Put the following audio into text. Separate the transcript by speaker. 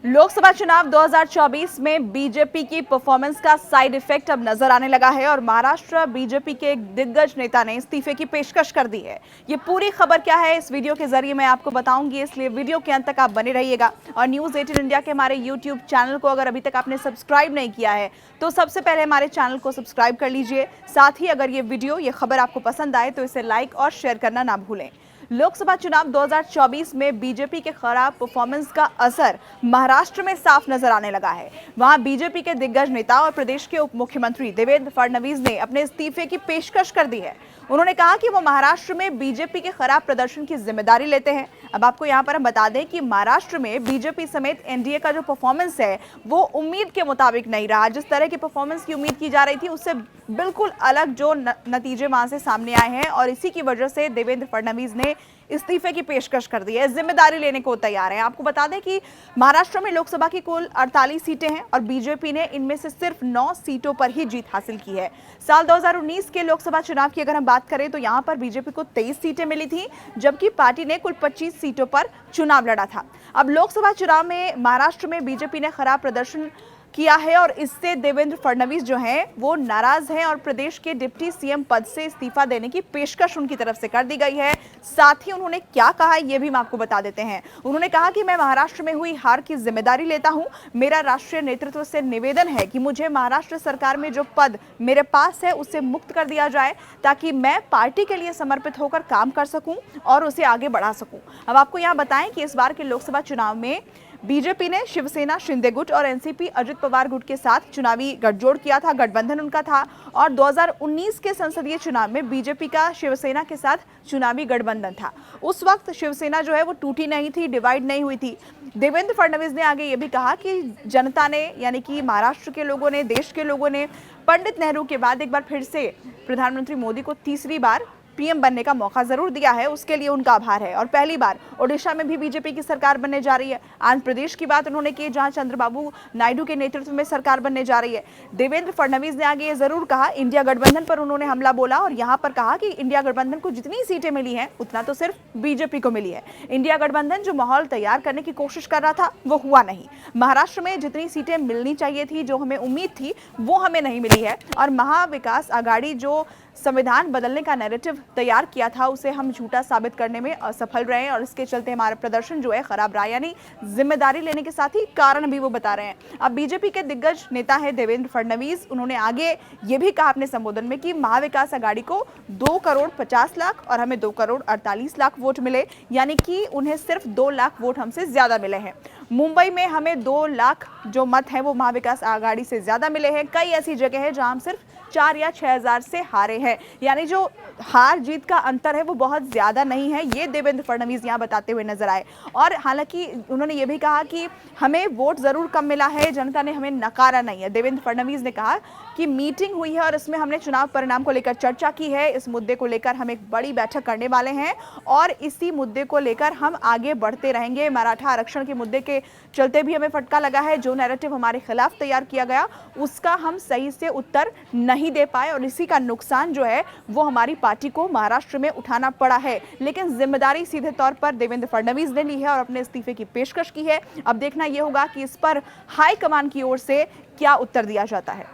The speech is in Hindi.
Speaker 1: लोकसभा चुनाव 2024 में बीजेपी की परफॉर्मेंस का साइड इफेक्ट अब नजर आने लगा है और महाराष्ट्र बीजेपी के एक दिग्गज नेता ने इस्तीफे की पेशकश कर दी है। ये पूरी खबर क्या है इस वीडियो के जरिए मैं आपको बताऊंगी, इसलिए वीडियो के अंत तक आप बने रहिएगा। और न्यूज 18 इंडिया के हमारे यूट्यूब चैनल को अगर अभी तक आपने सब्सक्राइब नहीं किया है तो सबसे पहले हमारे चैनल को सब्सक्राइब कर लीजिए। साथ ही अगर ये खबर आपको पसंद आए तो इसे लाइक और शेयर करना ना भूलें। लोकसभा चुनाव 2024 में बीजेपी के खराब परफॉर्मेंस का असर महाराष्ट्र में साफ नजर आने लगा है। वहां बीजेपी के दिग्गज नेता और प्रदेश के उप मुख्यमंत्री देवेंद्र फडणवीस ने अपने इस्तीफे की पेशकश कर दी है। उन्होंने कहा कि वो महाराष्ट्र में बीजेपी के खराब प्रदर्शन की जिम्मेदारी लेते हैं। अब आपको यहां पर हम बता दें कि महाराष्ट्र में बीजेपी समेत एनडीए का जो परफॉर्मेंस है वो उम्मीद के मुताबिक नहीं रहा। जिस तरह की परफॉर्मेंस की उम्मीद की जा रही थी उससे बिल्कुल अलग जो नतीजे वहां से सामने आए हैं और इसी की वजह से देवेंद्र फडणवीस ने इस्तीफे की पेशकश कर दी है, जिम्मेदारी लेने को तैयार है। आपको बता दें कि महाराष्ट्र में लोकसभा की कुल 48 सीटें हैं और बीजेपी ने इनमें से सिर्फ 9 सीटों पर ही जीत हासिल की है। साल 2019 के लोकसभा चुनाव की अगर हम बात करें तो यहां पर बीजेपी को 23 सीटें मिली थी, जबकि पार्टी ने कुल 25 सीटों पर चुनाव लड़ा था। अब लोकसभा चुनाव में महाराष्ट्र में बीजेपी ने खराब प्रदर्शन किया है और इससे देवेंद्र फडणवीस जो हैं वो नाराज हैं और प्रदेश के डिप्टी सीएम पद से इस्तीफा देने की पेशकश उनकी तरफ से कर दी गई है। साथ ही उन्होंने क्या कहा है ये भी हम आपको बता देते हैं। उन्होंने कहा कि मैं महाराष्ट्र में हुई हार की जिम्मेदारी लेता हूं। मेरा राष्ट्रीय नेतृत्व से निवेदन है कि मुझे महाराष्ट्र सरकार में जो पद मेरे पास है उसे मुक्त कर दिया जाए ताकि मैं पार्टी के लिए समर्पित होकर काम कर सकूं और उसे आगे बढ़ा सकूं। अब आपको यहाँ बताएं कि इस बार के लोकसभा चुनाव में बीजेपी ने शिवसेना शिंदे गुट और एनसीपी अजित पवार गुट के साथ चुनावी गठजोड़ किया था, गठबंधन उनका था। और 2019 के संसदीय चुनाव में बीजेपी का शिवसेना के साथ चुनावी गठबंधन था। उस वक्त शिवसेना जो है वो टूटी नहीं थी, डिवाइड नहीं हुई थी। देवेंद्र फडणवीस ने आगे ये भी कहा कि जनता ने यानी कि महाराष्ट्र के लोगों ने, देश के लोगों ने पंडित नेहरू के बाद एक बार फिर से प्रधानमंत्री मोदी को तीसरी बार पीएम बनने का मौका जरूर दिया है, उसके लिए उनका आभार है। और पहली बार ओडिशा में भी बीजेपी की सरकार बनने जा रही है। आंध्र प्रदेश की बात उन्होंने की जहां चंद्रबाबू नायडू के नेतृत्व में सरकार बनने जा रही है। देवेंद्र फडणवीस ने आगे ये जरूर कहा, इंडिया गठबंधन पर उन्होंने हमला बोला और यहां पर कहा कि इंडिया गठबंधन को जितनी सीटें मिली हैं उतना तो सिर्फ बीजेपी को मिली है। इंडिया गठबंधन जो माहौल तैयार करने की कोशिश कर रहा था वो हुआ नहीं। महाराष्ट्र में जितनी सीटें मिलनी चाहिए थी, जो हमें उम्मीद थी, वो हमें नहीं मिली है। और महाविकास आघाड़ी जो संविधान बदलने का नैरेटिव तैयार किया था उसे हम झूठा साबित करने में असफल रहे और इसके चलते हमारा प्रदर्शन जो है खराब रहा। यानी जिम्मेदारी लेने के साथ ही कारण भी वो बता रहे हैं। अब बीजेपी के दिग्गज नेता है देवेंद्र फडणवीस, उन्होंने आगे ये भी कहा अपने संबोधन में कि महाविकास आघाड़ी को 2 करोड़ 50 लाख और हमें 2 करोड़ 48 लाख वोट मिले, यानी कि उन्हें सिर्फ 2 लाख वोट हमसे ज्यादा मिले हैं। मुंबई में हमें 2 लाख जो मत हैं वो महाविकास आघाड़ी से ज्यादा मिले हैं। कई ऐसी जगह है जहां हम सिर्फ 4 या 6 हजार से हारे हैं, यानी जो हार जीत का अंतर है वो बहुत ज्यादा नहीं है, ये देवेंद्र फडणवीस यहाँ बताते हुए नजर आए। और हालांकि उन्होंने ये भी कहा कि हमें वोट जरूर कम मिला है, जनता ने हमें नकारा नहीं है। देवेंद्र फडणवीस ने कहा कि मीटिंग हुई है और इसमें हमने चुनाव परिणाम को लेकर चर्चा की है। इस मुद्दे को लेकर हम एक बड़ी बैठक करने वाले हैं और इसी मुद्दे को लेकर हम आगे बढ़ते रहेंगे। मराठा आरक्षण के मुद्दे के चलते भी हमें फटका लगा है। जो नैरेटिव हमारे खिलाफ तैयार किया गया उसका हम सही से उत्तर नहीं दे पाए और इसी का नुकसान जो है वो हमारी पार्टी को महाराष्ट्र में उठाना पड़ा है। लेकिन जिम्मेदारी सीधे तौर पर देवेंद्र फडणवीस ने ली है और अपने इस्तीफे की पेशकश की है। अब देखना यह होगा कि इस पर हाईकमान की ओर से क्या उत्तर दिया जाता है।